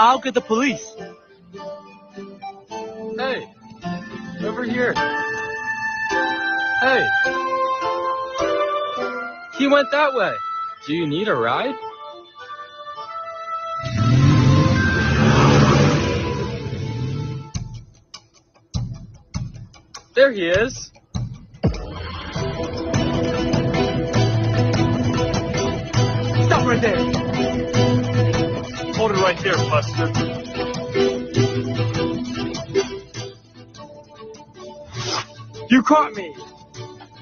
I'll get the police. Hey, over here. Hey. He went that way. Do you need a ride? There he is. Stop right there. Hold it right there, Buster. You caught me.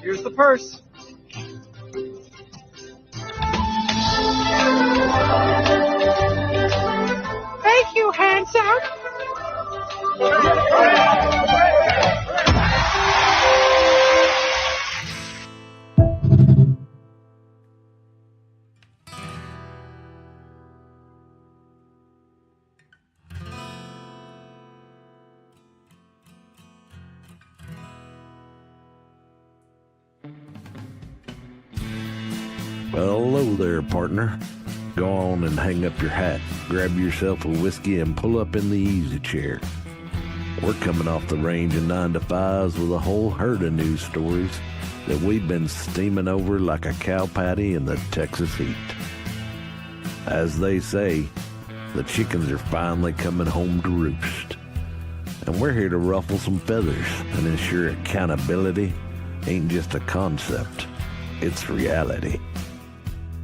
Here's the purse. Thank you, handsome. Well, hello there, partner. Go on and hang up your hat, grab yourself a whiskey, and pull up in the easy chair. We're coming off the range of 9 to 5s with a whole herd of news stories that we've been steaming over like a cow patty in the Texas heat. As they say, the chickens are finally coming home to roost. And we're here to ruffle some feathers and ensure accountability ain't just a concept, it's reality.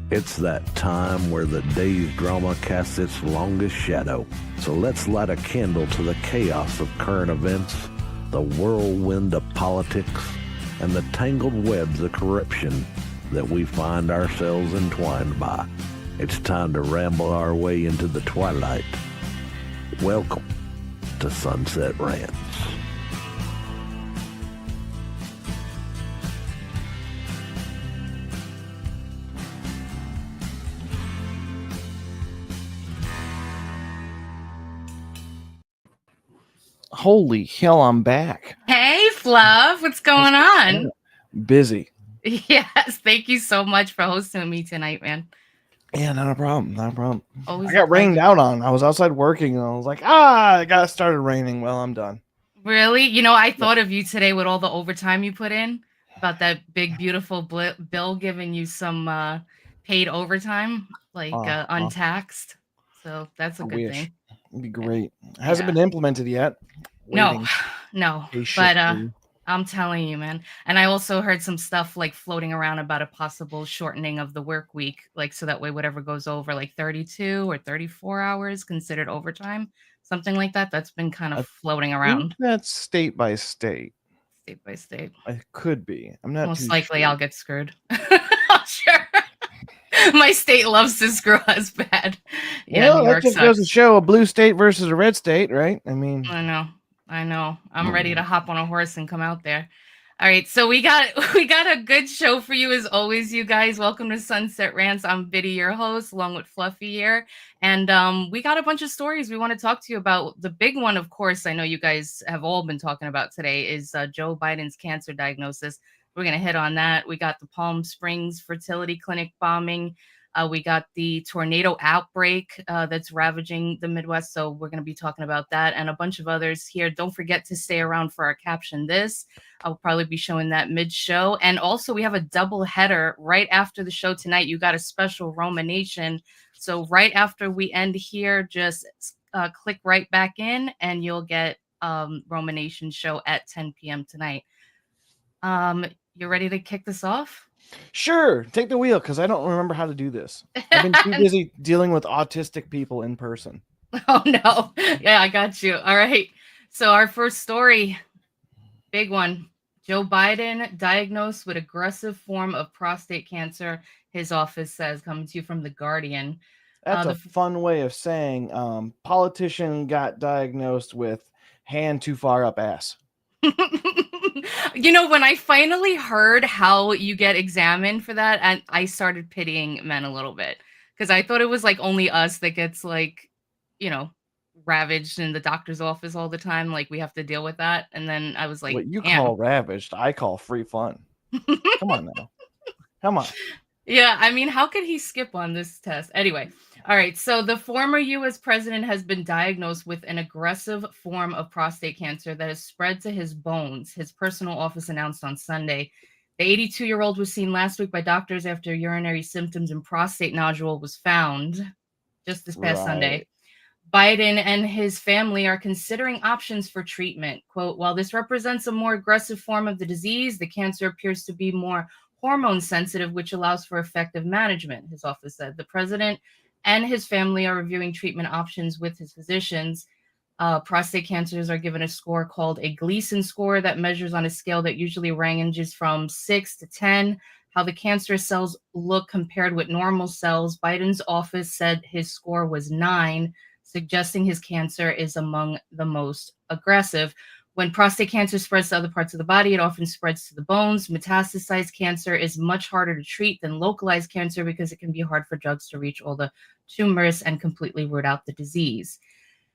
It's that time where the day's drama casts its longest shadow. So let's light a candle to the chaos of current events, the whirlwind of politics, and the tangled webs of corruption that we find ourselves entwined by. It's time to ramble our way into the twilight. Welcome to Sunset Rants. Holy hell, I'm back. Hey, Fluff, what's going on? Busy. Yes, thank you so much for hosting me tonight, man. Yeah, not a problem. Not a problem. Always I got rained out on. I was outside working and I was like, it got started raining. Well, I'm done. Really? You know, I thought of you today with all the overtime you put in about that big, beautiful bill giving you some paid overtime, like untaxed. So that's a good thing. It'd be great. It hasn't been implemented yet. No. But I'm telling you, man. And I also heard some stuff like floating around about a possible shortening of the work week, like so that way whatever goes over like 32 or 34 hours considered overtime, something like that. That's been kind of floating around. That's state by state. State by state. It could be. I'm not most too likely sure. I'll get screwed. Sure. My state loves to screw us bad. Yeah, well, that just goes to show a blue state versus a red state, right? I mean, I know. I'm ready to hop on a horse and come out there. All right, so we got a good show for you as always, you guys. Welcome to Sunset Rants. I'm Biddy, your host, along with Fluffy here, and we got a bunch of stories we want to talk to you about. The big one, of course, I know you guys have all been talking about today, is Joe Biden's cancer diagnosis. We're going to hit on that. We got the Palm Springs fertility clinic bombing. We got the tornado outbreak that's ravaging the Midwest. So we're going to be talking about that and a bunch of others here. Don't forget to stay around for our Caption This. I'll probably be showing that mid-show. And also we have a double header right after the show tonight. You got a special Romanation. So right after we end here, just click right back in and you'll get Romanation show at 10 p.m. tonight. You ready to kick this off? Sure. Take the wheel because I don't remember how to do this. I've been too busy dealing with autistic people in person. Oh, no. Yeah, I got you. All right. So our first story, big one. Joe Biden diagnosed with aggressive form of prostate cancer, his office says, coming to you from The Guardian. That's a fun way of saying politician got diagnosed with hand too far up ass. You know, when I finally heard how you get examined for that, and I started pitying men a little bit because I thought it was like only us that gets like, you know, ravaged in the doctor's office all the time. Like we have to deal with that. And then I was like, what you call ravaged, I call free fun. Come on now. Come on. Yeah, I mean, how could he skip on this test? Anyway, All right. So the former U.S. president has been diagnosed with an aggressive form of prostate cancer that has spread to his bones, his personal office announced on Sunday. The 82-year-old was seen last week by doctors after urinary symptoms and prostate nodule was found just this past Sunday. Biden and his family are considering options for treatment. Quote, while this represents a more aggressive form of the disease, the cancer appears to be more hormone sensitive, which allows for effective management, his office said. The president and his family are reviewing treatment options with his physicians. Prostate cancers are given a score called a Gleason score that measures on a scale that usually ranges from 6 to 10, how the cancerous cells look compared with normal cells. Biden's office said his score was 9, suggesting his cancer is among the most aggressive. When prostate cancer spreads to other parts of the body, it often spreads to the bones. Metastasized cancer is much harder to treat than localized cancer because it can be hard for drugs to reach all the tumors and completely root out the disease.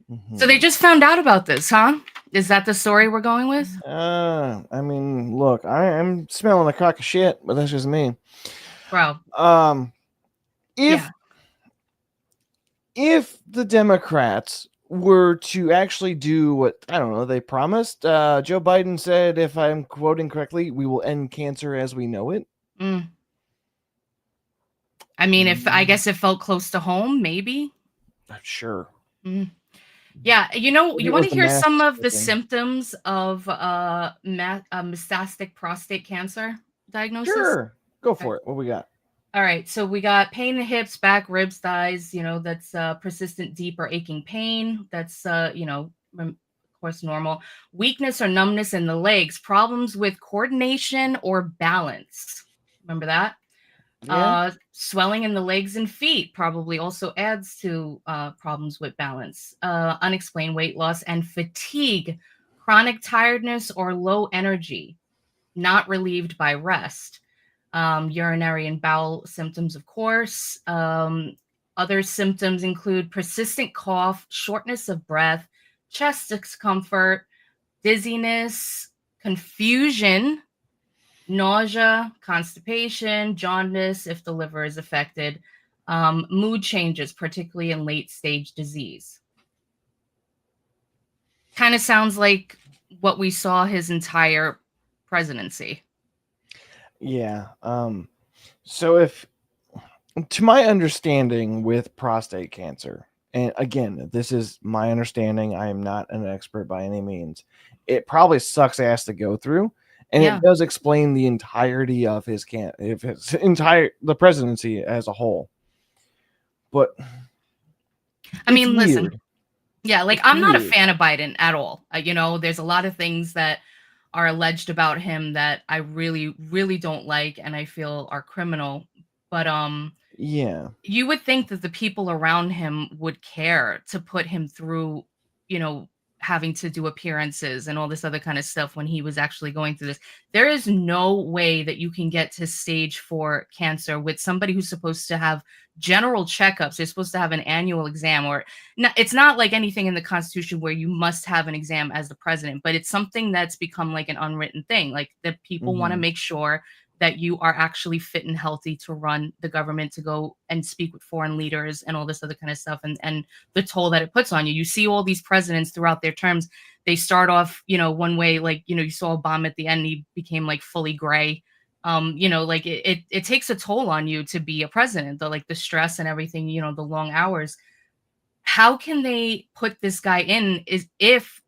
Mm-hmm. So they just found out about this, huh? Is that the story we're going with? I mean, look, I'm smelling a crock of shit, but that's just me. Bro. If the Democrats were to actually do what, I don't know, they promised, Joe Biden said, if I'm quoting correctly, we will end cancer as we know it. I mean, I guess it felt close to home, maybe. Sure. Yeah, you want to hear some of the symptoms of metastatic prostate cancer diagnosis? Sure. Go for it. What we got? All right, so we got pain in the hips, back, ribs, thighs, that's persistent, deep or aching pain. That's, of course, normal. Weakness or numbness in the legs, problems with coordination or balance. Remember that? Yeah. Swelling in the legs and feet probably also adds to problems with balance. Unexplained weight loss and fatigue, chronic tiredness or low energy, not relieved by rest. Urinary and bowel symptoms, of course. Other symptoms include persistent cough, shortness of breath, chest discomfort, dizziness, confusion, nausea, constipation, jaundice if the liver is affected, mood changes, particularly in late-stage disease. Kind of sounds like what we saw his entire presidency. Yeah. So if, to my understanding with prostate cancer, and again, this is my understanding, I am not an expert by any means, it probably sucks ass to go through, and it does explain the entirety of the presidency as a whole. But I mean, listen, I'm not a fan of Biden at all. There's a lot of things that are alleged about him that I really, really don't like and I feel are criminal. But you would think that the people around him would care to put him through, having to do appearances and all this other kind of stuff when he was actually going through this. There is no way that you can get to stage 4 cancer with somebody who's supposed to have general checkups. They're supposed to have an annual exam, or it's not like anything in the Constitution where you must have an exam as the president, but it's something that's become like an unwritten thing. Like that people want to make sure that you are actually fit and healthy to run the government, to go and speak with foreign leaders and all this other kind of stuff, and the toll that it puts on you. You see all these presidents throughout their terms, they start off, one way, like, you saw Obama at the end, he became like fully gray. It takes a toll on you to be a president, the stress and everything, the long hours. How can they put this guy in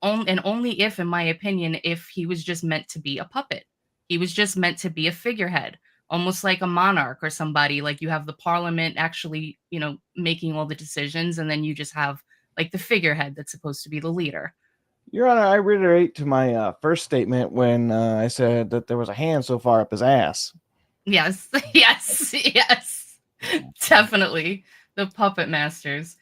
only if, in my opinion, if he was just meant to be a puppet. He was just meant to be a figurehead, almost like a monarch or somebody. Like you have the parliament actually, making all the decisions, and then you just have like the figurehead that's supposed to be the leader. Your Honor, I reiterate to my first statement when I said that there was a hand so far up his ass. Yes, yes, definitely. The puppet masters.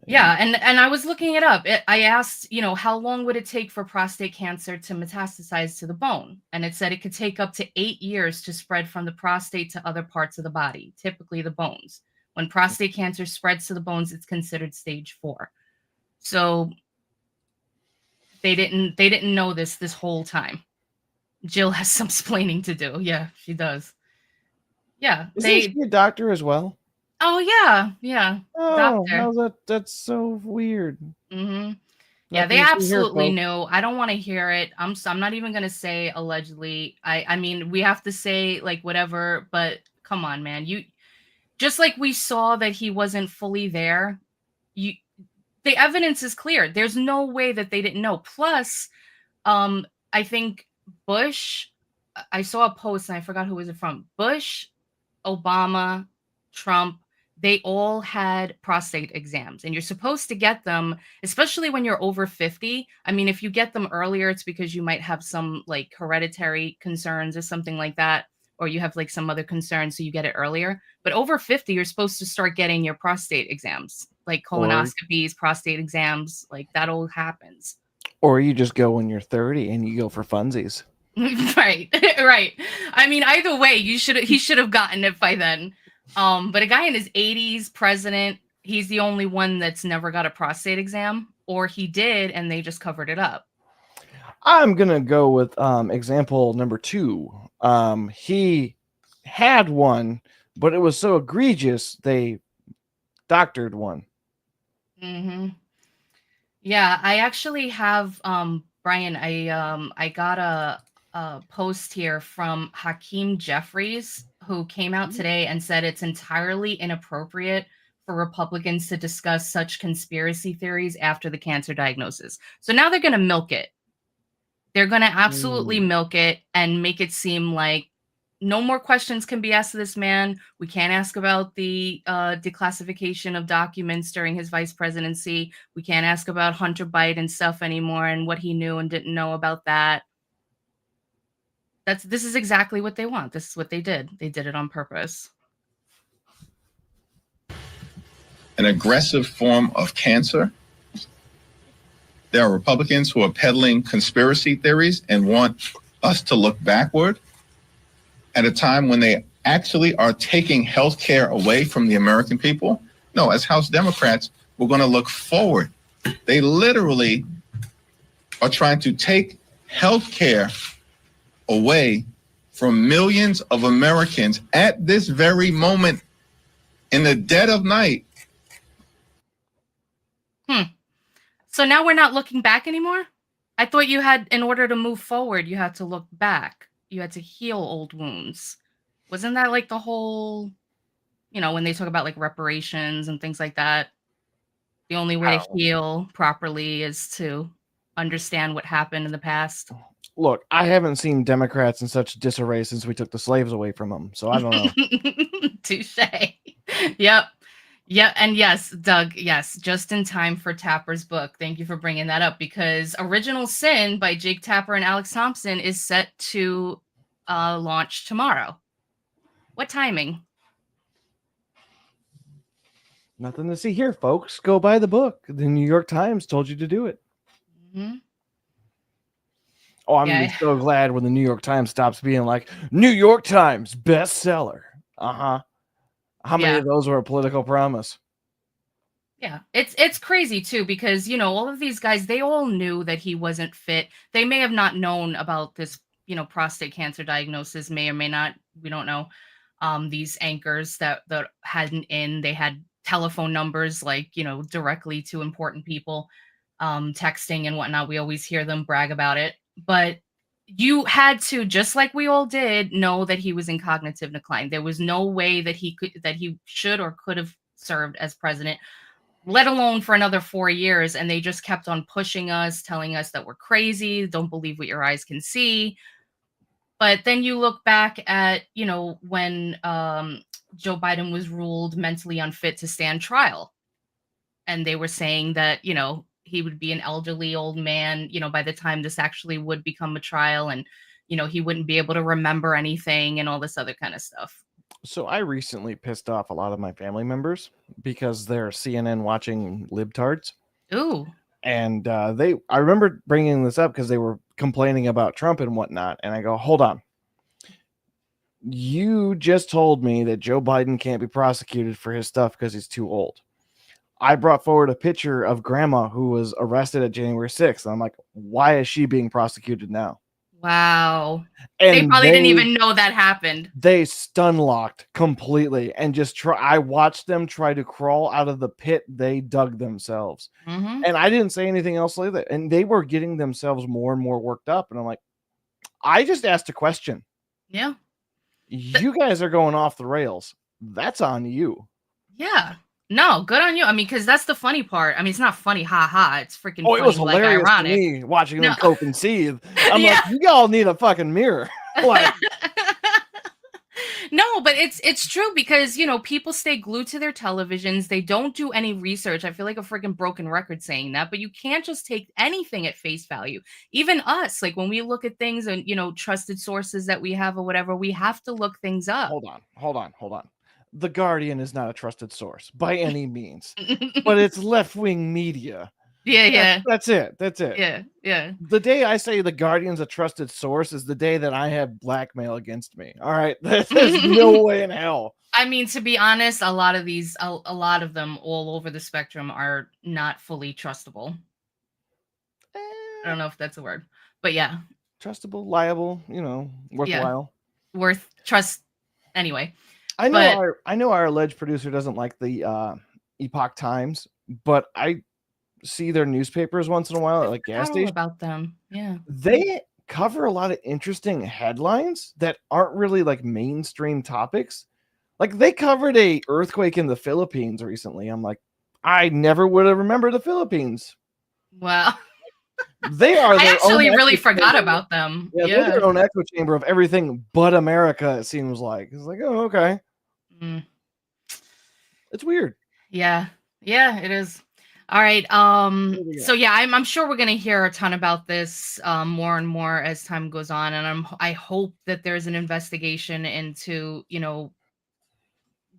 Yeah, and I was looking it up. I asked, how long would it take for prostate cancer to metastasize to the bone? And it said it could take up to 8 years to spread from the prostate to other parts of the body, typically the bones. When prostate cancer spreads to the bones, it's considered stage 4. So they didn't know this whole time. Jill has some explaining to do. Yeah, she does. Yeah. Isn't she a doctor as well? Oh yeah, Oh, doctor. how's that? That's so weird. Mm-hmm. Yeah, they Nothing to see here, absolutely folks. knew. I don't want to hear it. I'm not even gonna say allegedly. I mean, we have to say like whatever, but come on, man. You just like we saw that he wasn't fully there. You the evidence is clear. There's no way that they didn't know. Plus, I think Bush. I saw a post and I forgot who was it from. Bush, Obama, Trump, they all had prostate exams, and you're supposed to get them, especially when you're over 50. I mean, if you get them earlier, it's because you might have some like hereditary concerns or something like that, or you have like some other concerns, so you get it earlier. But over 50, you're supposed to start getting your prostate exams, like Or colonoscopies, prostate exams, like that all happens. or you just go when you're 30 and you go for funsies. Right. Right. I mean, either way, he should have gotten it by then. But a guy in his 80s, president, he's the only one that's never got a prostate exam, or he did and they just covered it up. I'm gonna go with example number 2. He had one, but it was so egregious they doctored one. Mm-hmm. Yeah, I actually have Brian, I got a post here from Hakeem Jeffries, who came out today and said it's entirely inappropriate for Republicans to discuss such conspiracy theories after the cancer diagnosis. So now they're going to milk it. They're going to absolutely milk it and make it seem like no more questions can be asked of this man. We can't ask about the declassification of documents during his vice presidency. We can't ask about Hunter Biden stuff anymore and what he knew and didn't know about that. This is exactly what they want. This is what they did. They did it on purpose. An aggressive form of cancer. There are Republicans who are peddling conspiracy theories and want us to look backward at a time when they actually are taking health care away from the American people. No, as House Democrats, we're going to look forward. They literally are trying to take health care away from millions of Americans at this very moment in the dead of night. So now we're not looking back anymore? I thought you had, in order to move forward, you had to look back. You had to heal old wounds. Wasn't that like the whole, when they talk about like reparations and things like that? The only way to heal properly is to understand what happened in the past. Look, I haven't seen Democrats in such disarray since we took the slaves away from them, so I don't know. Touche. Yep. Yeah, and yes, Doug, yes, just in time for Tapper's book. Thank you for bringing that up, because Original Sin by Jake Tapper and Alex Thompson is set to launch tomorrow. What timing? Nothing to see here, folks. Go buy the book. The New York Times told you to do it. Mm-hmm. Oh, I'm gonna be so glad when the New York Times stops being like, New York Times bestseller. Uh-huh. How many of those were a political promise? Yeah, it's crazy too, because all of these guys, they all knew that he wasn't fit. They may have not known about this, prostate cancer diagnosis, may or may not, we don't know. These anchors that hadn't they had telephone numbers like, directly to important people, texting and whatnot. We always hear them brag about it, but you had to, just like we all did, know that he was in cognitive decline. There was no way that he should or could have served as president, let alone for another 4 years. And they just kept on pushing us, telling us that we're crazy, don't believe what your eyes can see. But then you look back at, when Joe Biden was ruled mentally unfit to stand trial. And they were saying that, he would be an elderly old man, by the time this actually would become a trial, and, he wouldn't be able to remember anything and all this other kind of stuff. So I recently pissed off a lot of my family members because they're CNN watching libtards. Ooh. And I remember bringing this up because they were complaining about Trump and whatnot. And I go, hold on. You just told me that Joe Biden can't be prosecuted for his stuff because he's too old. I brought forward a picture of grandma who was arrested at January 6th. And I'm like, why is she being prosecuted now? Wow. And They probably didn't even know that happened. They stun locked completely and just I watched them try to crawl out of the pit they dug themselves. Mm-hmm. And I didn't say anything else like that. And they were getting themselves more and more worked up. And I'm like, I just asked a question. Yeah. You guys are going off the rails. That's on you. Yeah. No, good on you. I mean, because that's the funny part. I mean, it's not funny, ha. It's freaking funny, It was hilarious like, ironic. to me watching them cope and seethe. I'm like, you all need a fucking mirror. Like, no, but it's true because, you know, people stay glued to their televisions. They don't do any research. I feel like a freaking broken record saying that, but you can't just take anything at face value. Even us, like when we look at things and, you know, trusted sources that we have or whatever, we have to look things up. Hold on. The Guardian is not a trusted source by any means, but it's left-wing media. Yeah. That's it. Yeah. The day I say the Guardian's a trusted source is the day that I have blackmail against me. All right. There's no way in hell. I mean, to be honest, a lot of them all over the spectrum are not fully trustable. I don't know if that's a word, but yeah. Trustable, liable, you know, worthwhile. Yeah. Worth trust anyway. I know our alleged producer doesn't like the Epoch Times, but I see their newspapers once in a while at like gas stations. About them, yeah. They cover a lot of interesting headlines that aren't really like mainstream topics. Like they covered a earthquake in the Philippines recently. I'm like, I never would have remembered the Philippines. Wow. They are. I actually really forgot about them. Yeah, they're their own echo chamber of everything but America. It seems like it's like, oh, okay. It's weird. Yeah, it is. All right. So yeah, I'm sure we're gonna hear a ton about this more and more as time goes on, and I hope that there's an investigation into, you know,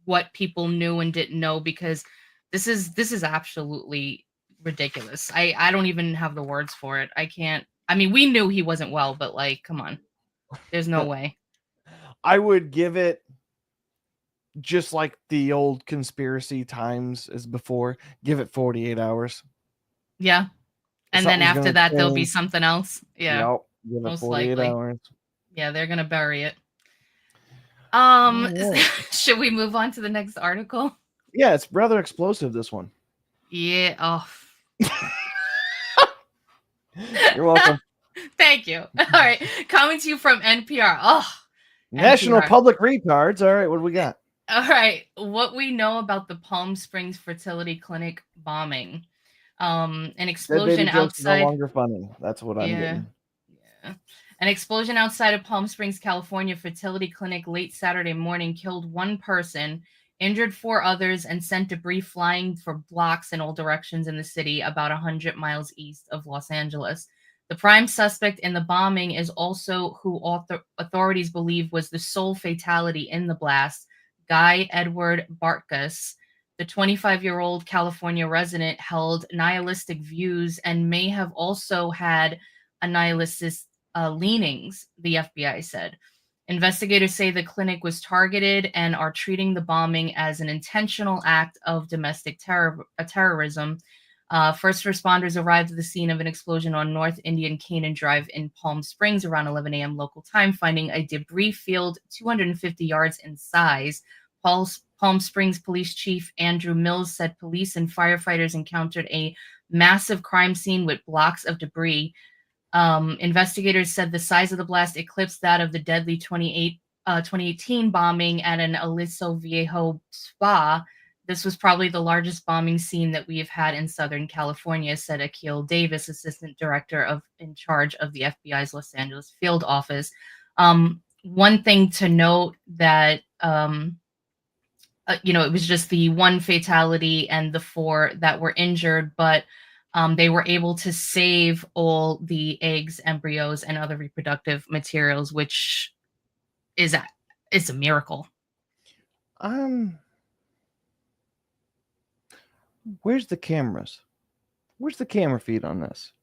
what people knew and didn't know, because this is absolutely ridiculous. I don't even have the words for it. I can't. I mean, we knew he wasn't well, but like, come on, there's no way. I would give it, just like the old conspiracy times as before, give it 48 hours. Yeah. And then after that, there'll be something else. Yeah. Yep. Give it 48 hours. Yeah, they're going to bury it. Should we move on to the next article? Yeah, it's rather explosive, this one. Yeah. Oh. You're welcome. Thank you. All right. Coming to you from NPR. Oh. National NPR. Public Retards. All right, what do we got? All right. What we know about the Palm Springs fertility clinic bombing. An explosion outside. No longer funny. That's what I'm getting. Yeah. An explosion outside of Palm Springs, California fertility clinic late Saturday morning killed one person, injured 4 others, and sent debris flying for blocks in all directions in the city about 100 miles east of Los Angeles. The prime suspect in the bombing is also who authorities believe was the sole fatality in the blast, Guy Edward Bartkus. The 25-year-old California resident held nihilistic views and may have also had a nihilistic leanings, the FBI said. Investigators say the clinic was targeted and are treating the bombing as an intentional act of domestic terrorism. First responders arrived at the scene of an explosion on North Indian Canaan Drive in Palm Springs around 11 a.m. local time, finding a debris field 250 yards in size. Palm Springs Police Chief Andrew Mills said police and firefighters encountered a massive crime scene with blocks of debris. Investigators said the size of the blast eclipsed that of the deadly 2018 bombing at an Aliso Viejo spa. This was probably the largest bombing scene that we have had in Southern California, said Akil Davis, assistant director in charge of the FBI's Los Angeles field office. One thing to note that, it was just the one fatality and the 4 that were injured, but they were able to save all the eggs, embryos, and other reproductive materials, which is a miracle. Where's the cameras? Where's the camera feed on this?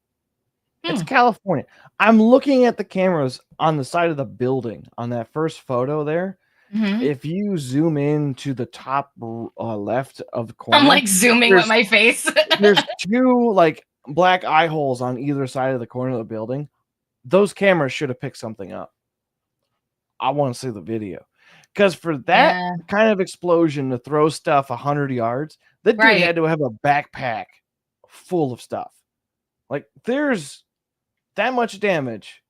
It's California. I'm looking at the cameras on the side of the building on that first photo there. Mm-hmm. If you zoom in to the top left of the corner, I'm like zooming with my face. There's 2 like black eye holes on either side of the corner of the building. those cameras should have picked something up. I want to see the video. Because for that kind of explosion to throw stuff 100 yards, that dude had to have a backpack full of stuff. Like, there's that much damage.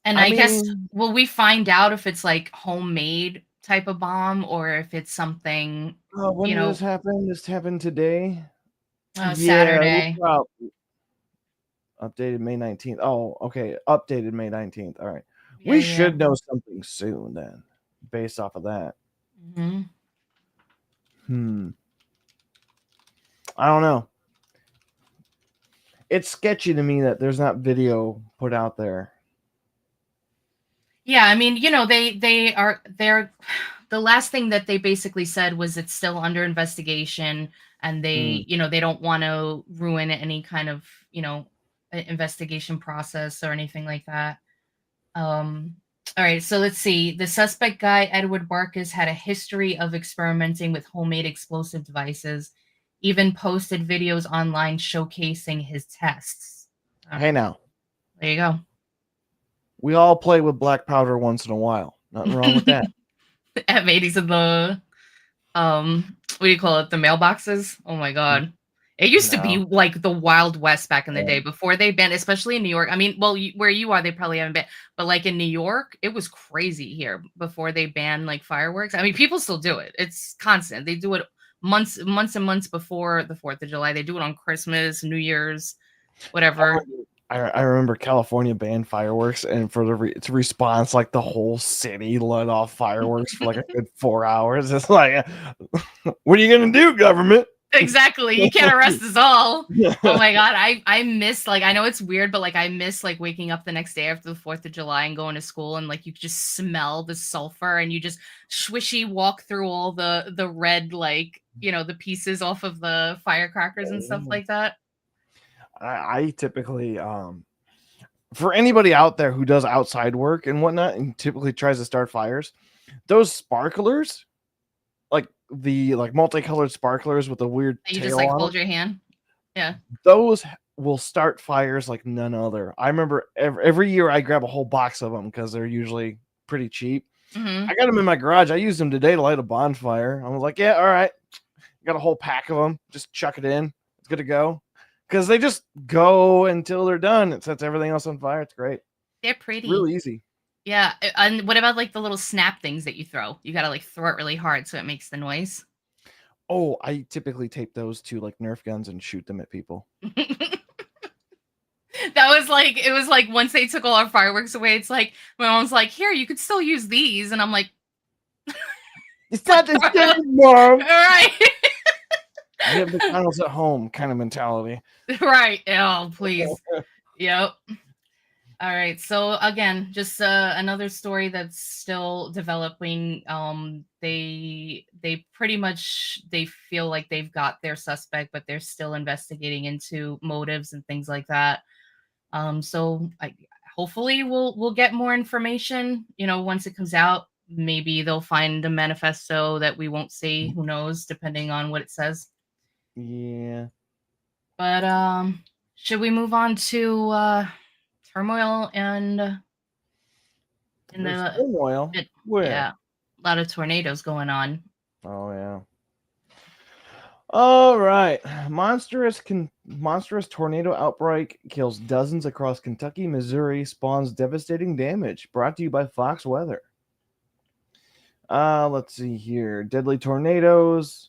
And I guess, will we find out if it's like homemade type of bomb or if it's something, when did this happen? This happened today? Saturday. Updated May 19th. Oh, okay. Updated May 19th. All right. We should know something soon then, based off of that. I don't know. It's sketchy to me that there's not video put out there. Yeah, I mean, they're the last thing that they basically said was it's still under investigation, and they, they don't want to ruin any kind of, investigation process or anything like that. All right, so let's see. The suspect guy, Edward Barkis, had a history of experimenting with homemade explosive devices, even posted videos online showcasing his tests. Hey, now. There you go. We all play with black powder once in a while. Nothing wrong with that. At Matey's in the, what do you call it? The mailboxes? Oh my God. It used to be like the Wild West back in the day before they banned, especially in New York. I mean, well, where you are, they probably haven't banned, but like in New York, it was crazy here before they banned like fireworks. I mean, people still do it. It's constant. They do it months and months before the 4th of July. They do it on Christmas, New Year's, whatever. I remember California banned fireworks, and for the response, like the whole city let off fireworks for like a good 4 hours. It's like, what are you gonna do, government? Exactly. You can't arrest us all. Oh my God. I miss, like, I know it's weird, but like I miss like waking up the next day after the 4th of July and going to school, and like you just smell the sulfur and you just swishy walk through all the red, like, the pieces off of the firecrackers and stuff like that. I typically, for anybody out there who does outside work and whatnot and typically tries to start fires, those sparklers, like the multicolored sparklers with a weird you tail just like on hold it, your hand. Yeah. Those will start fires like none other. I remember every year I grab a whole box of them because they're usually pretty cheap. I got them in my garage. I used them today to light a bonfire. I was like, yeah, all right. Got a whole pack of them. Just chuck it in. It's good to go. Because they just go until they're done. It sets everything else on fire. It's great. They're pretty. It's really easy. Yeah. And what about like the little snap things that you throw? You got to like throw it really hard so it makes the noise. Oh, I typically tape those to like Nerf guns and shoot them at people. It was like once they took all our fireworks away, it's like my mom's like, here, you could still use these. And I'm like, it's not the same, Mom. All right. I have McDonald's at home kind of mentality. Right. Oh, please. Yep. All right. So again, just another story that's still developing. They pretty much, they feel like they've got their suspect, but they're still investigating into motives and things like that. So hopefully we'll get more information. Once it comes out, maybe they'll find a manifesto that we won't see. Who knows? Depending on what it says. Yeah. But should we move on to turmoil and turmoil? Where? Yeah, a lot of tornadoes going on. Oh yeah. All right. Monstrous tornado outbreak kills dozens across Kentucky, Missouri, spawns devastating damage. Brought to you by Fox Weather. Let's see here. Deadly tornadoes.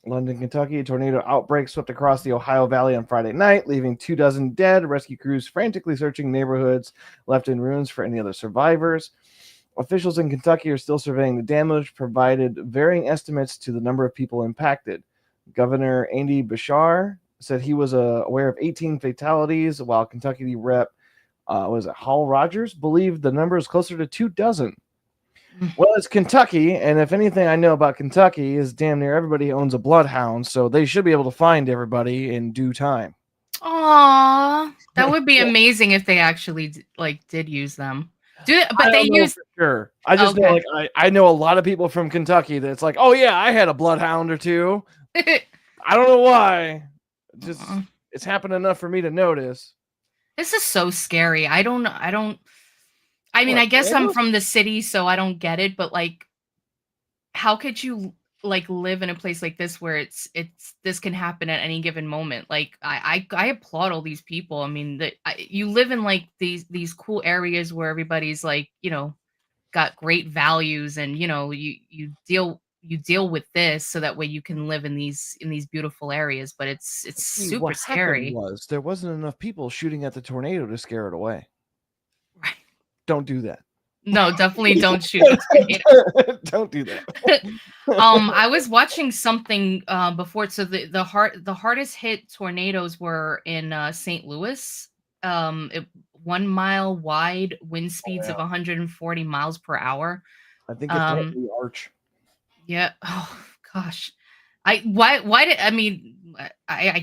London, Kentucky, a tornado outbreak swept across the Ohio Valley on Friday night, leaving 24 dead. Rescue crews frantically searching neighborhoods left in ruins for any other survivors. Officials in Kentucky are still surveying the damage, provided varying estimates to the number of people impacted. Governor Andy Bashar said he was aware of 18 fatalities, while Kentucky Rep. Hal Rogers believed the number is closer to 24. Well, it's Kentucky, and if anything I know about Kentucky is damn near everybody owns a bloodhound, so they should be able to find everybody in due time. Aww, that would be amazing if they actually did use them. But they use sure. I just know I know a lot of people from Kentucky that's like, oh yeah, I had a bloodhound or two. I don't know why. It's happened enough for me to notice. This is so scary. I mean, What, I guess I'm tornadoes? from the city, so I don't get it, but like, how could you like live in a place like this where it's this can happen at any given moment? Like, I applaud all these people. I mean, you live in like these cool areas where everybody's like, got great values, and you deal with this so that way you can live in these beautiful areas, but it's See, super what happened scary. was there wasn't enough people shooting at the tornado to scare it away. Right. Don't do that. No, definitely don't shoot the tornado. Don't do that. I was watching something before. So the hardest hit tornadoes were in St. Louis. 1 mile wide, wind speeds of 140 miles per hour. I think it's hit the arch. Yeah. Oh gosh. I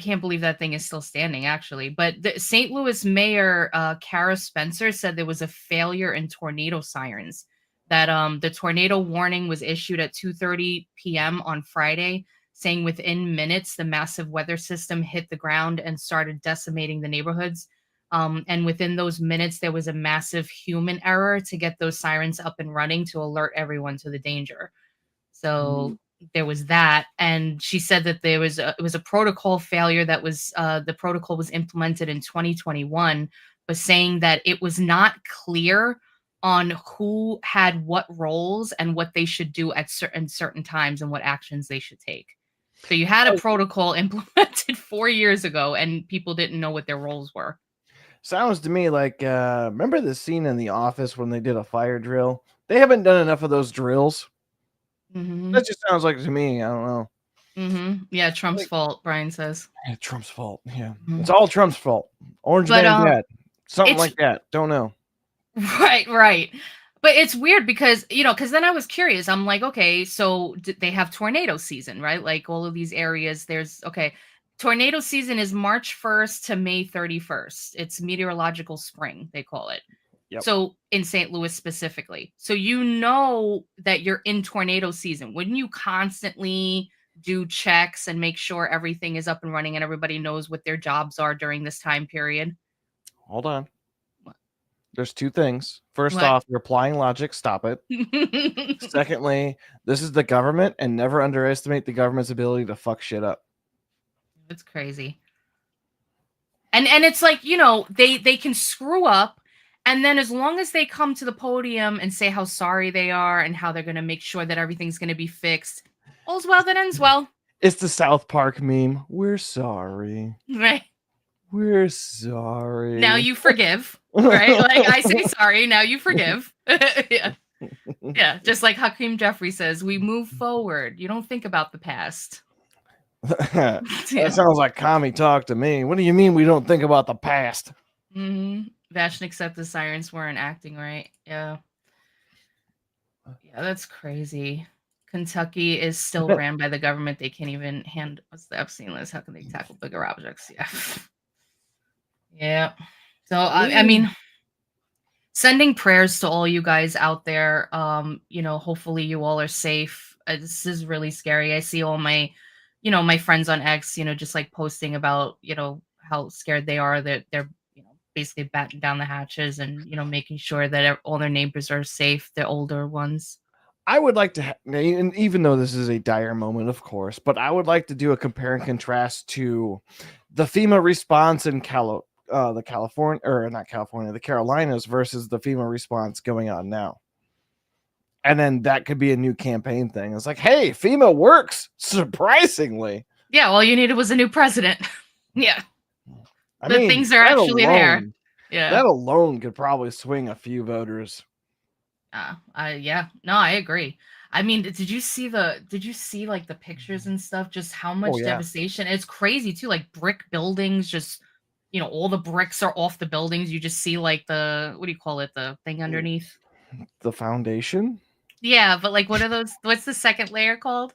can't believe that thing is still standing, actually. But the St. Louis Mayor Kara Spencer said there was a failure in tornado sirens. That the tornado warning was issued at 2:30 p.m. on Friday, saying within minutes the massive weather system hit the ground and started decimating the neighborhoods. And within those minutes, there was a massive human error to get those sirens up and running to alert everyone to the danger. So there was that, and she said that it was a protocol failure that was the protocol was implemented in 2021, but saying that it was not clear on who had what roles and what they should do at certain times and what actions they should take. So you had a protocol implemented 4 years ago, and people didn't know what their roles were. Sounds to me like remember the scene in The Office when they did a fire drill? They haven't done enough of those drills. Mm-hmm. That just sounds like to me. I don't know. Mm-hmm. Yeah, Trump's fault, Brian says. Yeah, Trump's fault. Yeah, Mhm. it's all Trump's fault. Orange man bad. Something like that. Don't know. Right. But it's weird because then I was curious. I'm like, okay, so they have tornado season, right? Like all of these areas, tornado season is March 1st to May 31st. It's meteorological spring, they call it. Yep. So in St. Louis specifically. So you know that you're in tornado season. Wouldn't you constantly do checks and make sure everything is up and running and everybody knows what their jobs are during this time period? Hold on. What? There's two things. First What? off, you're applying logic. Stop it. Secondly, this is the government, and never underestimate the government's ability to fuck shit up. It's crazy. And it's like, they can screw up. And then as long as they come to the podium and say how sorry they are and how they're going to make sure that everything's going to be fixed, all's well that ends well. It's the South Park meme. We're sorry. Right. We're sorry. Now you forgive. Right? Like, I say sorry. Now you forgive. Yeah. Yeah. Just like Hakeem Jeffrey says, we move forward. You don't think about the past. That sounds like commie talk to me. What do you mean we don't think about the past? Mm-hmm. Vashnik said the sirens weren't acting right. Yeah. Yeah, that's crazy. Kentucky is still ran by the government. They can't even handle what's the Epstein list. How can they tackle bigger objects? Yeah. Yeah. So I mean, sending prayers to all you guys out there. Hopefully you all are safe. This is really scary. I see all my my friends on X, just like posting about, how scared they are, that they're basically batten down the hatches and making sure that all their neighbors are safe, the older ones. I would like to and even though this is a dire moment, of course, but I would like to do a compare and contrast to the FEMA response in the Carolinas versus the FEMA response going on now. And then that could be a new campaign thing. It's like, hey, FEMA works, surprisingly. Yeah, all you needed was a new president. Yeah. Things are actually there. Yeah. That alone could probably swing a few voters. Yeah. No, I agree. I mean, did you see like the pictures and stuff? Just how much devastation. It's crazy too. Like brick buildings, just all the bricks are off the buildings. You just see like the, what do you call it? The thing underneath. The foundation? Yeah, but like what are those? What's the second layer called?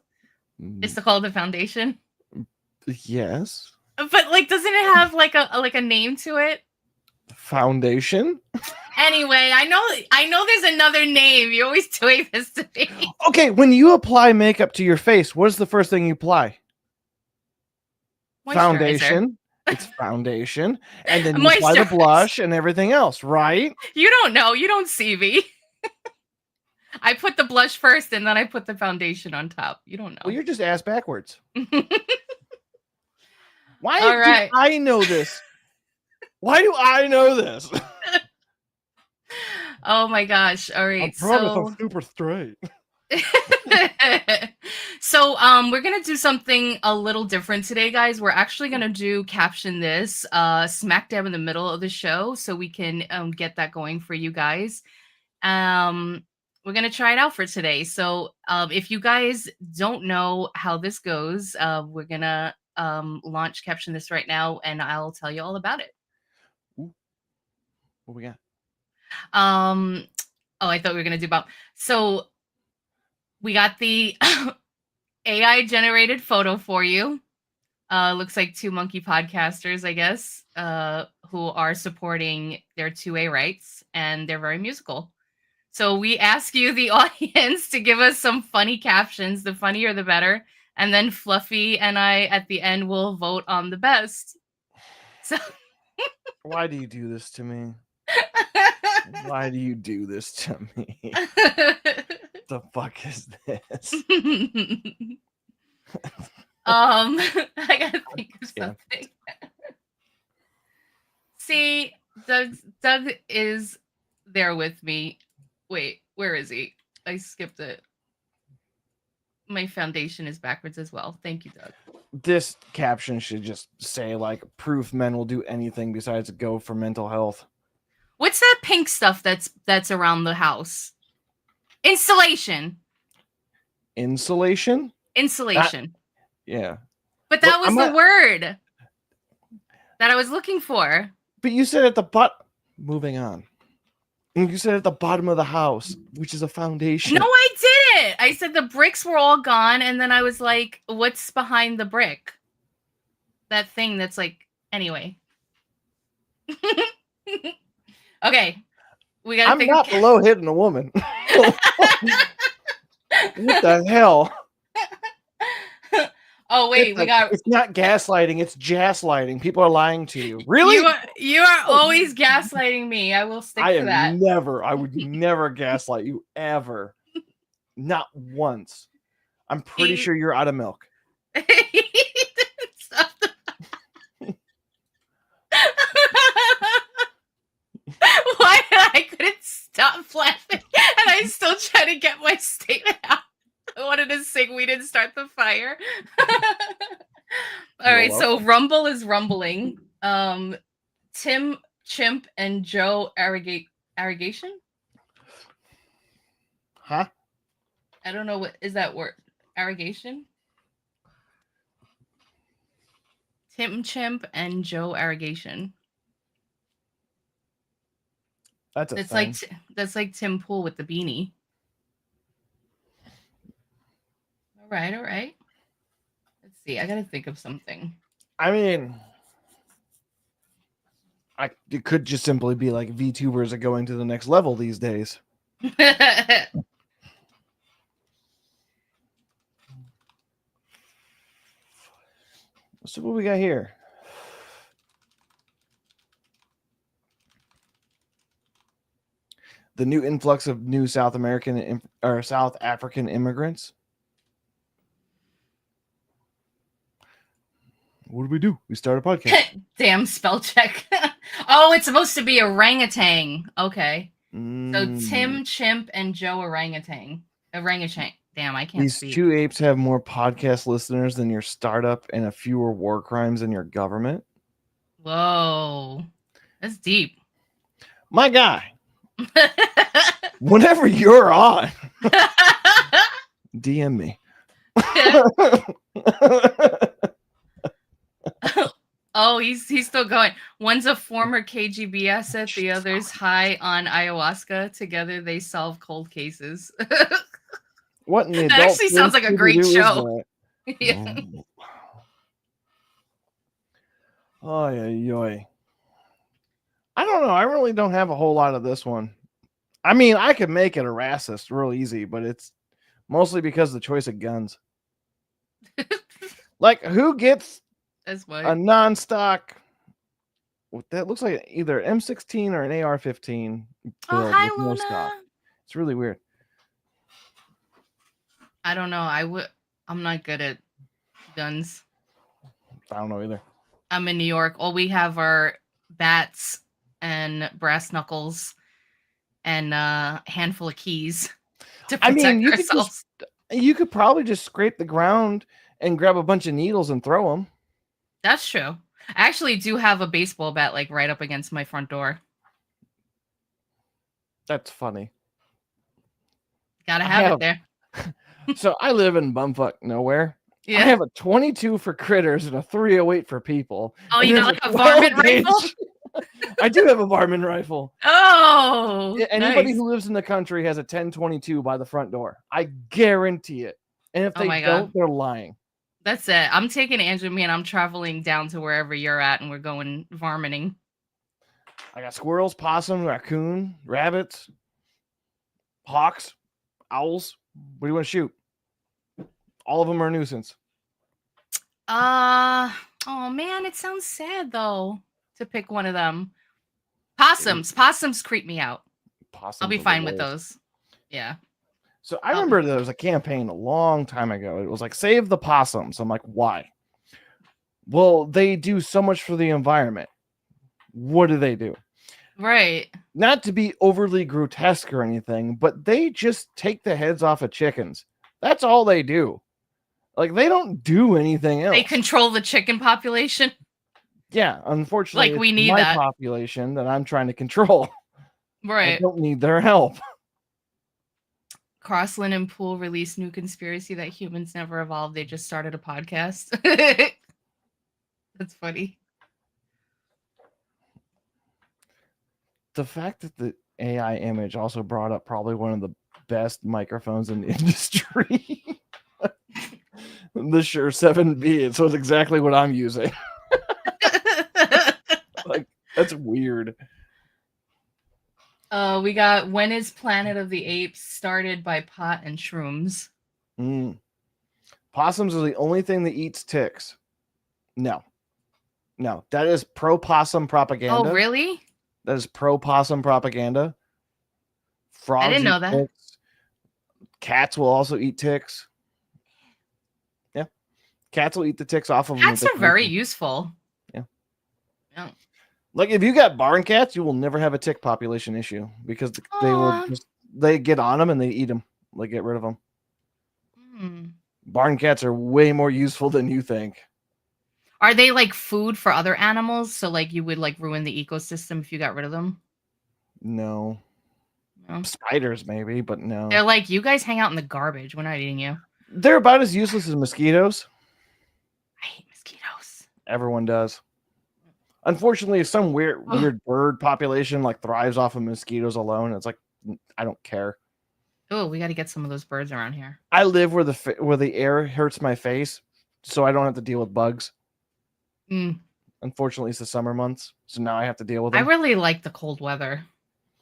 Is it called the foundation? Yes. But like, doesn't it have like a name to it? Foundation? Anyway, I know there's another name. You're always doing this to me. Okay, when you apply makeup to your face, what is the first thing you apply? Moisturizer. Foundation. It's foundation, and then you apply the Moisturize. blush and everything else, right? You don't know. You don't see me. I put the blush first, and then I put the foundation on top. You don't know. Well, you're just ass backwards. Why All do right. I know this? Why do I know this? Oh my gosh. All I right. promise So I'm super straight. so we're gonna do something a little different today, guys. We're actually gonna do Caption This smack dab in the middle of the show, so we can get that going for you guys. We're gonna try it out for today. So if you guys don't know how this goes, we're gonna launch Caption This right now, and I'll tell you all about it. Ooh. What we got? Oh, I thought we were gonna do about. So we got the AI generated photo for you. Looks like two monkey podcasters, I guess, who are supporting their 2A rights, and they're very musical. So we ask you, the audience, to give us some funny captions. The funnier, the better. And then Fluffy and I, at the end, will vote on the best. So Why do you do this to me? Why do you do this to me? The fuck is this? I gotta think of Yeah. something. See, Doug is there with me. Wait, where is he? I skipped it. My foundation is backwards as well. Thank you, Doug. This caption should just say like proof men will do anything besides go for mental health. What's that pink stuff that's around the house? Insulation. Insulation? Insulation. Yeah. But that Well, was the word that I was looking for. But you said at the bottom. Moving on. You said at the bottom of the house, which is a foundation. No, I didn't. I said the bricks were all gone, and then I was like, what's behind the brick? That thing that's like, anyway. Okay. We gotta I'm think not below hitting a woman. What the hell? Oh, wait, It's not gaslighting, it's jazzlighting. People are lying to you. Really? You are always gaslighting me. I will stick to that. I would never gaslight you ever. Not once. I'm pretty sure you're out of milk. Why I couldn't stop laughing, and I still try to get my statement out. I wanted to sing "We Didn't Start the Fire." All right, so Rumble is rumbling. Tim, Chimp, and Joe Irrigation. Huh? I don't know what is that word. Irrigation. Tim, Chimp, and Joe Irrigation. That's thing. Like Tim Pool with the beanie. All right. Let's see. I gotta think of something. I mean, it could just simply be like VTubers are going to the next level these days. So what we got here? The new influx of new South American or South African immigrants. What do? We start a podcast. Damn spell check. Oh, it's supposed to be orangutan. Okay. So Tim, Chimp, and Joe Orangutan. Damn, I can't speak. These two apes have more podcast listeners than your startup and a fewer war crimes than your government. Whoa. That's deep. My guy. Whenever you're on, DM me. Oh, he's still going. One's a former KGB asset, the other's high on ayahuasca. Together they solve cold cases. What in the that actually sounds like a great show. Yeah. Oh, yeah. I don't know. I really don't have a whole lot of this one. I mean, I could make it a racist real easy, but it's mostly because of the choice of guns. Like, who gets That's A what. non-stock. What that looks like either an M16 or an AR-15 Oh, build hi, with no stock. Luna. It's really weird. I don't know. I'm not good at guns. I don't know either. I'm in New York. All we have are bats and brass knuckles and a handful of keys to I protect mean, ourselves. you could probably just scrape the ground and grab a bunch of needles and throw them. That's true. I actually do have a baseball bat like right up against my front door. That's funny. Gotta have it there. So I live in bumfuck nowhere. Yeah. I have a 22 for critters and a 308 for people. Oh, and you got there's like a varmint 12 gauge. rifle? I do have a varmint rifle. Oh, Anybody nice. who lives in the country has a 1022 by the front door. I guarantee it. And if Oh they my don't, God. they're lying. That's it. I'm taking Andrew and me and I'm traveling down to wherever you're at and we're going varminting. I got squirrels, possum, raccoon, rabbits, hawks, owls. What do you want to shoot? All of them are a nuisance. Oh man, it sounds sad though to pick one of them. Possums creep me out. Possums I'll be are the fine with worst. those. Yeah. So I remember there was a campaign a long time ago. It was like, save the possums. I'm like, why? Well, they do so much for the environment. What do they do? Right. Not to be overly grotesque or anything, but they just take the heads off of chickens. That's all they do. Like, they don't do anything else. They control the chicken population. Yeah, unfortunately, Like, we it's need my that. population that I'm trying to control. I Right. don't need their help. Crossland and Poole released new conspiracy that humans never evolved. They just started a podcast. That's funny. The fact that the AI image also brought up probably one of the best microphones in the industry. The Shure 7B. So it's exactly what I'm using. Like, that's weird. We got When is Planet of the Apes started by pot and shrooms. Possums are the only thing that eats ticks. No, that is pro possum propaganda. Oh, really? That is pro possum propaganda. Frogs I didn't know eat that. ticks. Cats will also eat ticks. Yeah, cats will eat the ticks off of them. Cats are very useful. Yeah. Yeah. Like, if you got barn cats, you will never have a tick population issue because they get on them and they eat them. They get rid of them. Barn cats are way more useful than you think. Are they like food for other animals? So like you would like ruin the ecosystem if you got rid of them? No. No. Spiders maybe, but no. They're like, you guys hang out in the garbage. We're not eating you. They're about as useless as mosquitoes. I hate mosquitoes. Everyone does. Unfortunately, some weird bird population like thrives off of mosquitoes alone. It's like, I don't care. Oh, we got to get some of those birds around here. I live where the air hurts my face, so I don't have to deal with bugs. Unfortunately, it's the summer months, so now I have to deal with them. I really like the cold weather.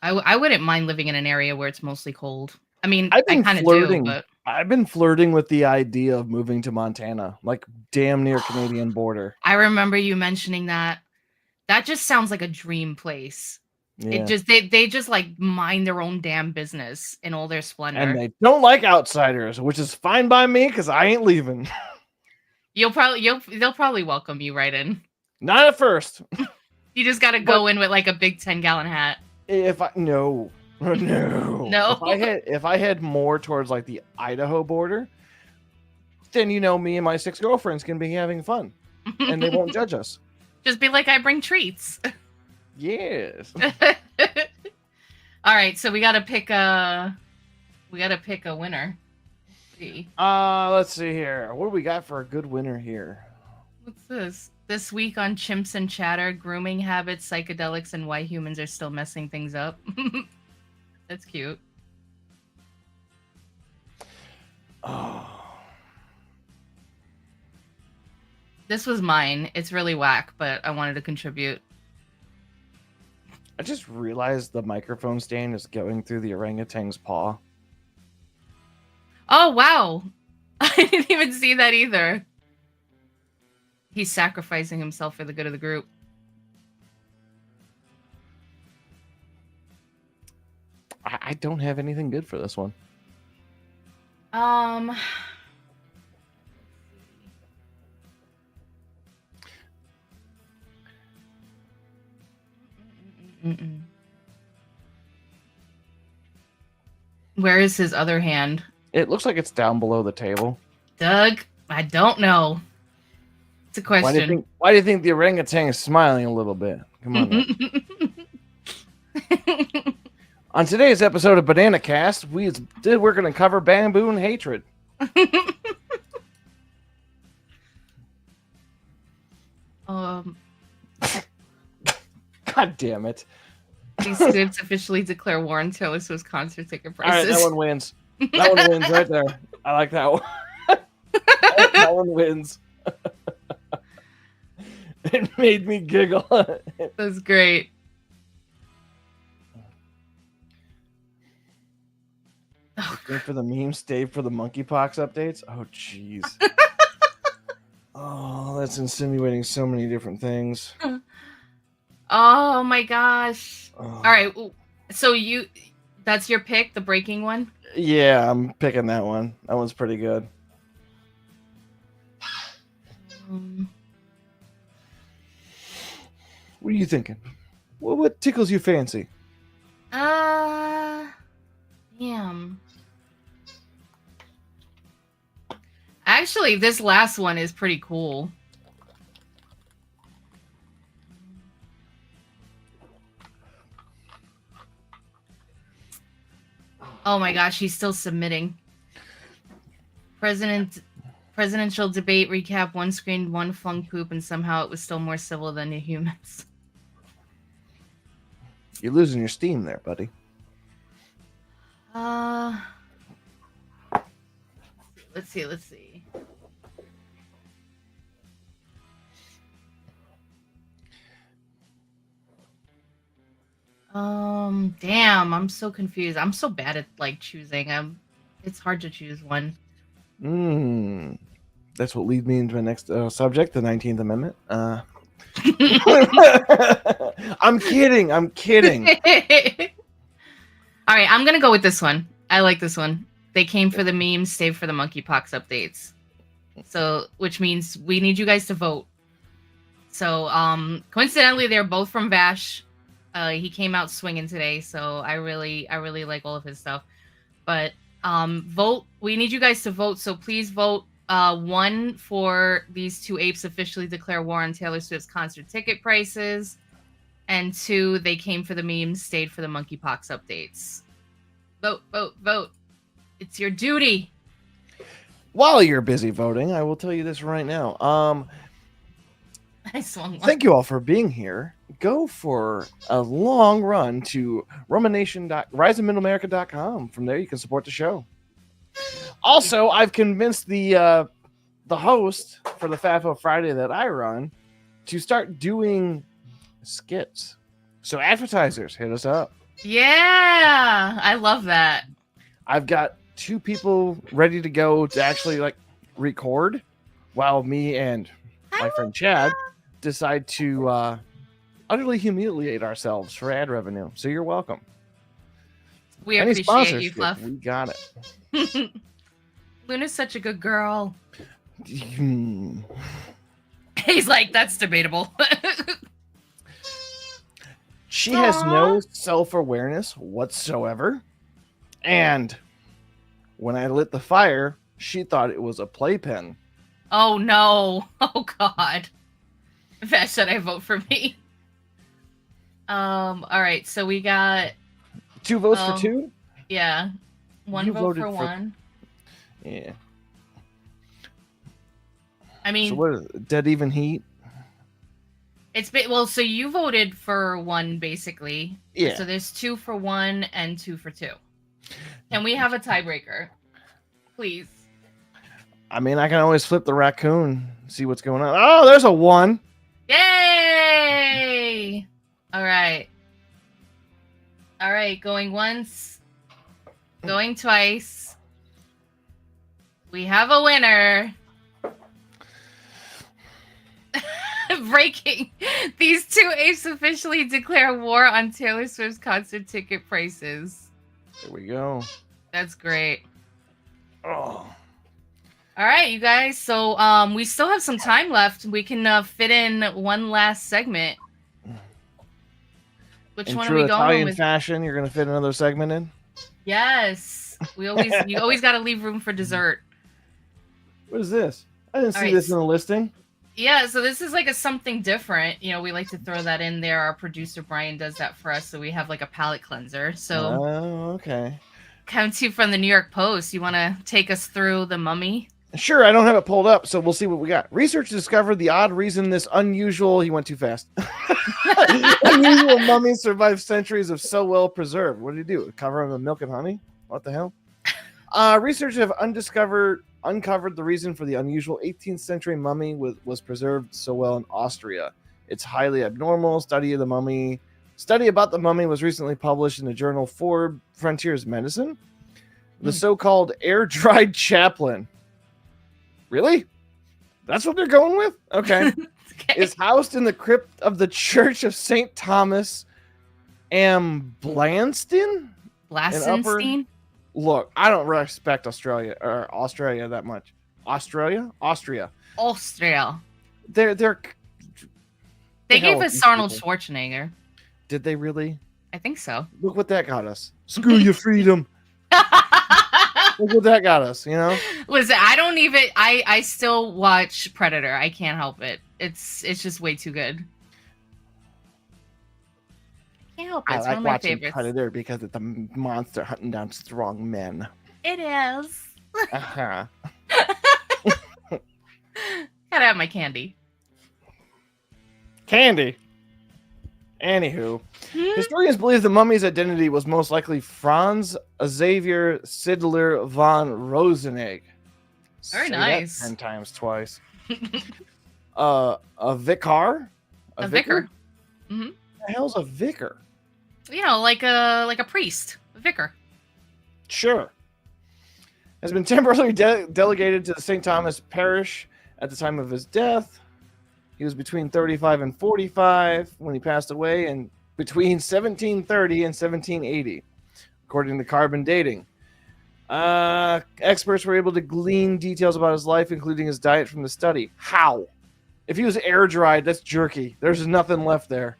I wouldn't mind living in an area where it's mostly cold. I mean, I kind of do, but I've been flirting with the idea of moving to Montana, like damn near Canadian border. I remember you mentioning that. That just sounds like a dream place. Yeah. It just they just like mind their own damn business in all their splendor. And they don't like outsiders, which is fine by me because I ain't leaving. They'll probably welcome you right in. Not at first. You just got to go in with like a big 10-gallon hat. No. If I head more towards like the Idaho border, then me and my 6 girlfriends can be having fun, and they won't judge us. Just be like, I bring treats. Yes. All right, so we gotta pick a winner. Let's see here. What do we got for a good winner here? What's this? This week on Chimps and Chatter, grooming habits, psychedelics, and why humans are still messing things up. That's cute. Oh. This was mine. It's really whack, but I wanted to contribute. I just realized the microphone stand is going through the orangutan's paw. Oh, wow. I didn't even see that either. He's sacrificing himself for the good of the group. I don't have anything good for this one. Where is his other hand? It looks like it's down below the table. Doug, I don't know. It's a question. Why do you think the orangutan is smiling a little bit? Come on. On today's episode of Banana Cast, we're going to cover bamboo and hatred. God damn it. These scripts officially declare war on Taylor Swift's concert ticket All right, prices. that one wins. That one wins right there. I like that one. That one wins. It made me giggle. That's great. Stay for the memes, stay for the monkeypox updates. Oh, jeez. Oh, that's insinuating so many different things. Oh my gosh. Oh. All right. So that's your pick, the breaking one? Yeah, I'm picking that one. That one's pretty good. What are you thinking? What tickles your fancy? Damn. Actually, this last one is pretty cool. Oh my gosh, he's still submitting. Presidential debate recap, one screened, one flung poop, and somehow it was still more civil than the humans. You're losing your steam there, buddy. Let's see. Damn, I'm so confused. I'm so bad at like choosing. It's hard to choose one. That's what leads me into my next subject, the 19th Amendment. I'm kidding. All right, I'm gonna go with this one. I like this one. They came for the memes, stayed for the monkeypox updates. So, which means we need you guys to vote. So, coincidentally, they're both from Vash. He came out swinging today, so I really like all of his stuff. But vote. We need you guys to vote. So please vote. 1 for these two apes officially declare war on Taylor Swift's concert ticket prices, and 2, they came for the memes, stayed for the monkeypox updates. Vote. It's your duty. While you're busy voting, I will tell you this right now. I swung one. Thank you all for being here. Go for a long run to riseofmiddleamerica.com. From there, you can support the show. Also, I've convinced the host for the FAFO Friday that I run to start doing skits. So advertisers, hit us up. Yeah, I love that. I've got 2 people ready to go to actually like record while me and my friend Chad decide to utterly humiliate ourselves for ad revenue. So you're welcome. We Any appreciate you, Fluff. We got it. Luna's such a good girl. Hmm. He's like, that's debatable. She has no self-awareness whatsoever. And when I lit the fire, she thought it was a playpen. Oh, no. Oh, God. Vash said I vote for me. All right, so we got 2 votes for 2? Yeah. 1 You vote voted for for- 1. Yeah. I mean, So what is it? Dead even heat? so you voted for 1 basically. Yeah. So there's 2 for 1 and 2 for 2. Can we have a tiebreaker? Please. I mean, I can always flip the raccoon, see what's going on. Oh, there's a 1. Yay! All right, going once, going twice. We have a winner. Breaking. These two apes officially declare war on Taylor Swift's concert ticket prices. There we go. That's great. Oh. All right, you guys. So we still have some time left. We can fit in one last segment. Which In one true are we going Italian with? fashion, you're gonna fit another segment in. Yes. You always got to leave room for dessert. What is this? I didn't see All right, this in the listing. Yeah, so this is like a something different. You know, we like to throw that in there. Our producer Brian does that for us, so we have like a palate cleanser. So, Oh, okay. come to you from the New York Post. You want to take us through The Mummy? Sure, I don't have it pulled up, so we'll see what we got. Research discovered the odd reason this unusual, he went too fast. Unusual mummy survived centuries of so well preserved. What did he do? Cover them in milk and honey? What the hell? Researchers have uncovered the reason for the unusual 18th century mummy was preserved so well in Austria. It's highly abnormal. Study about the mummy was recently published in the journal Frontiers Medicine. The so-called air-dried chaplain. Really? That's what they're going with? Okay. Is housed in the crypt of the Church of St. Thomas Amblanstein? Blasenstein? Look, I don't respect Australia that much. Austria. They gave us Arnold Schwarzenegger. Did they really? I think so. Look what that got us. Screw your freedom. Look what that got us, you know? Listen, I still watch Predator. I can't help it. It's just way too good. I can't help it. It's I one of like my watching favorites. Predator because it's a monster hunting down strong men. It is. Uh-huh. Gotta have my candy. Candy. Anywho, historians believe the mummy's identity was most likely Franz Xavier Sidler von Rosenegg. Very Say that nice. 10 times twice. A vicar? A vicar. Mm-hmm. What the hell's a vicar? You know, like a priest, a vicar. Sure. Has been temporarily delegated to the St. Thomas Parish at the time of his death. He was between 35 and 45 when he passed away, and between 1730 and 1780, according to carbon dating. Experts were able to glean details about his life, including his diet from the study. How? If he was air dried, that's jerky. There's nothing left there.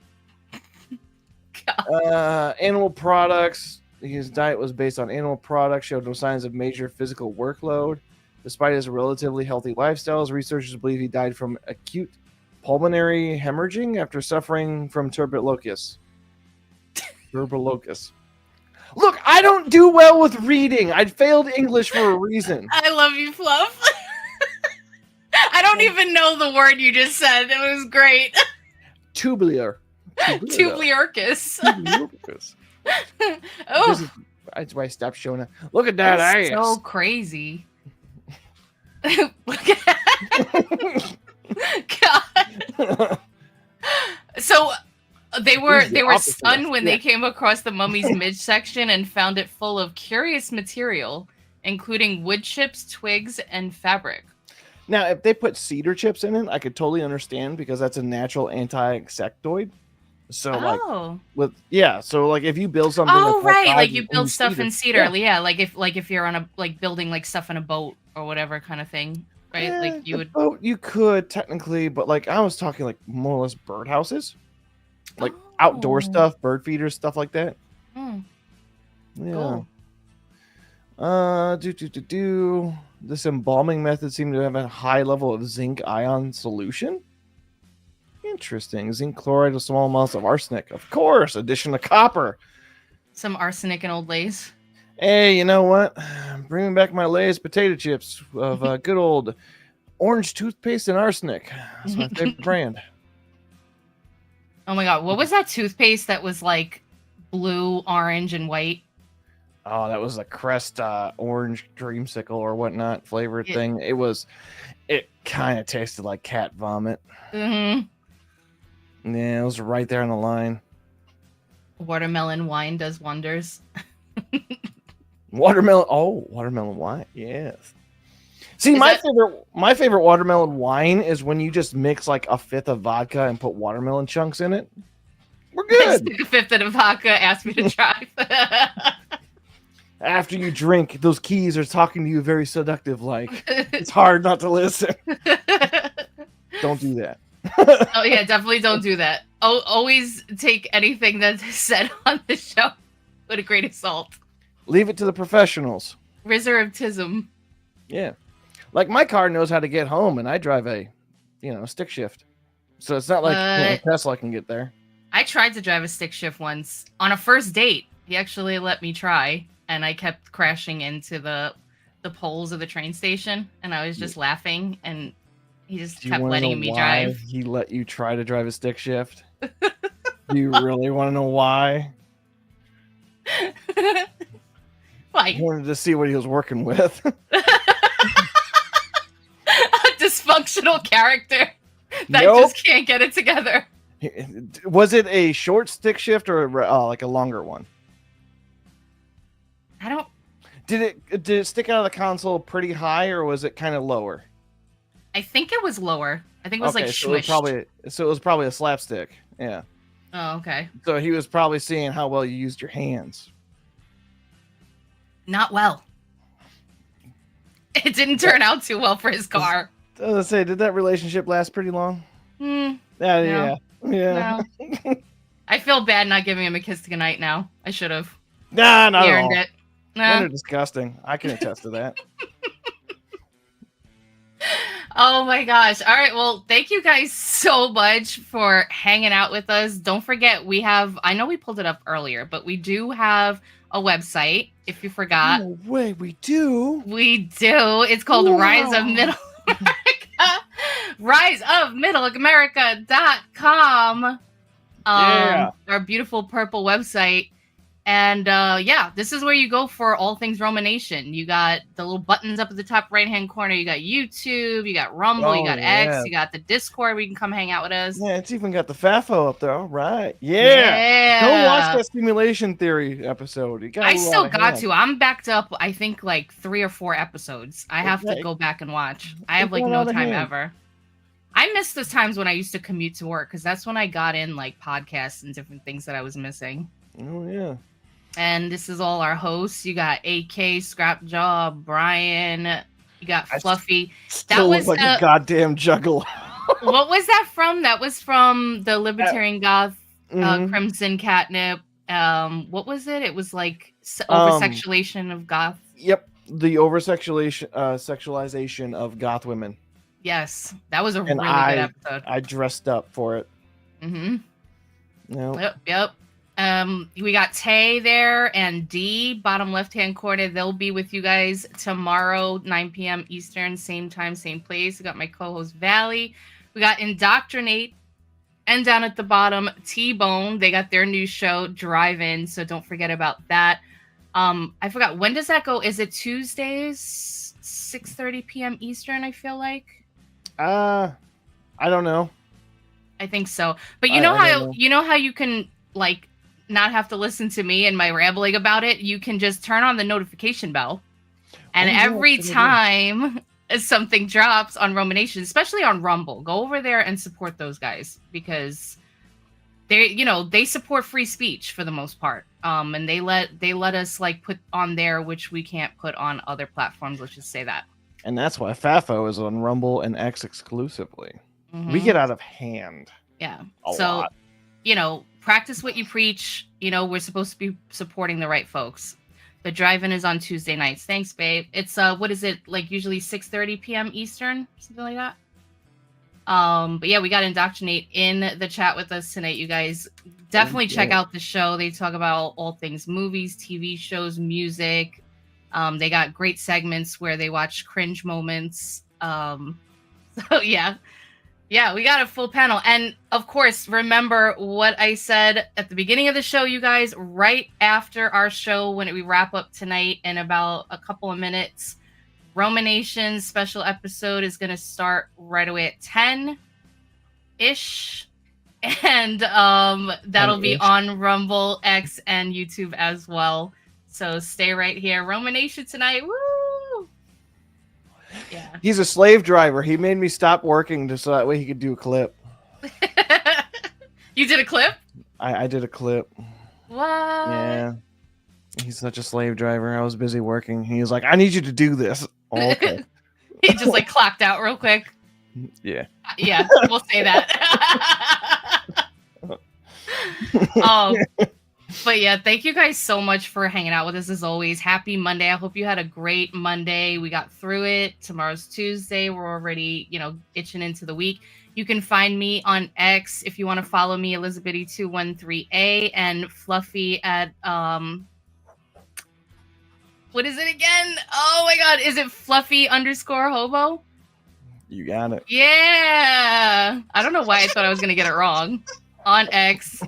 Animal products. His diet was based on animal products, showed no signs of major physical workload. Despite his relatively healthy lifestyles, researchers believe he died from acute pulmonary hemorrhaging after suffering from tuberculosis. Look, I don't do well with reading. I failed English for a reason. I love you, Fluff. I don't even know the word you just said. It was great. Tubular. Tubularcus. Oh. That's why I stopped showing it. Look at that ass. So crazy. Look at God. So they were stunned when they came across the mummy's midsection and found it full of curious material, including wood chips, twigs, and fabric. Now, if they put cedar chips in it, I could totally understand because that's a natural anti-insectoid. So so if you build something, like you build stuff in cedar, like if you're on building like stuff in a boat or whatever kind of thing, right? Like you could technically, but like I was talking like more or less birdhouses, like outdoor stuff, bird feeders, stuff like that. Yeah. Cool. This embalming method seemed to have a high level of zinc ion solution. Interesting. Zinc chloride with small amounts of arsenic. Of course. Addition of copper. Some arsenic and old Lay's. Hey, you know what? Bringing back my Lay's potato chips of good old orange toothpaste and arsenic. That's my favorite brand. Oh my God. What was that toothpaste that was like blue, orange, and white? Oh, that was a Crest orange dreamsicle or whatnot flavored thing. It kind of tasted like cat vomit. Mm-hmm. Yeah, it was right there on the line. Watermelon wine does wonders. Watermelon wine, yes. See, my favorite watermelon wine is when you just mix like a fifth of vodka and put watermelon chunks in it. We're good. Took a fifth of the vodka, asked me to drive. After you drink, those keys are talking to you very seductive like. It's hard not to listen. Don't do that. Oh yeah, definitely don't do that. Always take anything that's said on the show with a grain of salt. Leave it to the professionals. Reservatism. Yeah. Like my car knows how to get home and I drive a, stick shift. So it's not like Tesla can get there. I tried to drive a stick shift once on a first date. He actually let me try and I kept crashing into the poles of the train station and I was just laughing and he just kept letting me drive. He let you try to drive a stick shift? Do you really want to know why? Like, I wanted to see what he was working with. A dysfunctional character that Nope. just can't get it together. Was it a short stick shift or like a longer one? I don't. Did it stick out of the console pretty high or was it kind of lower? I think it was lower. I think it was like so it smushed. was probably a slapstick. Yeah. Oh, okay. So he was probably seeing how well you used your hands. Not well. It didn't turn out too well for his car. I was gonna say, did that relationship last pretty long? No. Yeah. No. I feel bad not giving him a kiss goodnight now. I should have. Nah, not He at earned all. it. Men No. are disgusting. I can attest to that. Oh my gosh. All right. Well, thank you guys so much for hanging out with us. Don't forget, I know we pulled it up earlier, but we do have a website. If you forgot, No way, we do. we do. It's called Wow. Rise of Middle America. RiseofMiddleAmerica.com. Yeah. Our beautiful purple website. And this is where you go for all things Romanation. You got the little buttons up at the top right hand corner. You got YouTube, you got Rumble, you got X, you got the Discord where you can come hang out with us. Yeah, it's even got the FAFO up there. All right. Yeah. Go watch that simulation theory episode. I still got to. I'm backed up, I think, like 3 or 4 episodes. I have to go back and watch. I have like no time ever. I miss those times when I used to commute to work because that's when I got in like podcasts and different things that I was missing. Oh, yeah. And this is all our hosts. You got AK, Scrapjaw, Brian. You got Fluffy. Still look like a goddamn juggalo. What was that from? That was from the Libertarian Goth Crimson Catnip. What was it? It was like over-sexualization of goth. Yep, the sexualization of goth women. Yes, that was a really good episode. I dressed up for it. Mm-hmm. Yep. We got Tay there and D, bottom left-hand corner. They'll be with you guys tomorrow, 9 p.m. Eastern, same time, same place. We got my co-host Valley. We got Indoctrinate. And down at the bottom, T-Bone. They got their new show, Drive-In, so don't forget about that. I forgot, when does that go? Is it Tuesdays, 6:30 p.m. Eastern, I feel like? I don't know. I think so. But you know how you can, like, not have to listen to me and my rambling about it? You can just turn on the notification bell. And every time something drops on Romanation, especially on Rumble, go over there and support those guys because they support free speech for the most part. And they let us like put on there, which we can't put on other platforms. Let's just say that. And that's why FAFO is on Rumble and X exclusively. Mm-hmm. We get out of hand. Yeah. A lot. Practice what you preach. We're supposed to be supporting the right folks. The drive-in is on Tuesday nights. Thanks, babe. It's what is it, like usually 6:30 p.m. Eastern, something like that. But yeah, we got Indoctrinate in the chat with us tonight. You guys definitely check out the show. They talk about all things movies, TV shows, music. They got great segments where they watch cringe moments. So yeah. Yeah, we got a full panel. And of course, remember what I said at the beginning of the show, you guys, right after our show, when we wrap up tonight in about a couple of minutes, Romanation's special episode is going to start right away at 10-ish. And that'll be on Rumble, X, and YouTube as well. So stay right here. Romanation tonight. Woo! Yeah. He's a slave driver. He made me stop working just so that way he could do a clip. You did a clip? I did a clip. What? Yeah. He's such a slave driver. I was busy working. He was like, I need you to do this. Oh, okay. He just like clocked out real quick. Yeah. Yeah, we'll say that. But yeah, thank you guys so much for hanging out with us as always. Happy Monday. I hope you had a great Monday. We got through it. Tomorrow's Tuesday. We're already, itching into the week. You can find me on X if you want to follow me, Elizabitty213A, and Fluffy at what is it again? Oh my god, is it Fluffy_hobo? You got it. Yeah. I don't know why I thought I was gonna get it wrong. On X.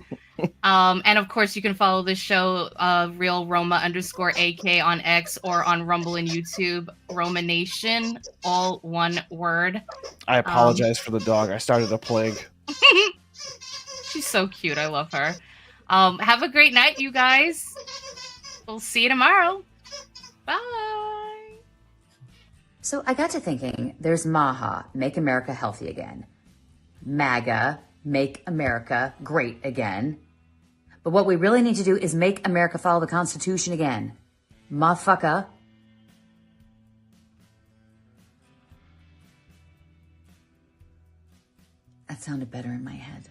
And of course you can follow this show, Real Roma_AK on X or on Rumble and YouTube, Roma Nation, all one word. I apologize for the dog. I started a plague. She's so cute. I love her. Have a great night, you guys. We'll see you tomorrow. Bye. So I got to thinking, there's MAHA, Make America Healthy Again. MAGA, Make America Great Again. But what we really need to do is make America follow the Constitution again. Motherfucker. That sounded better in my head.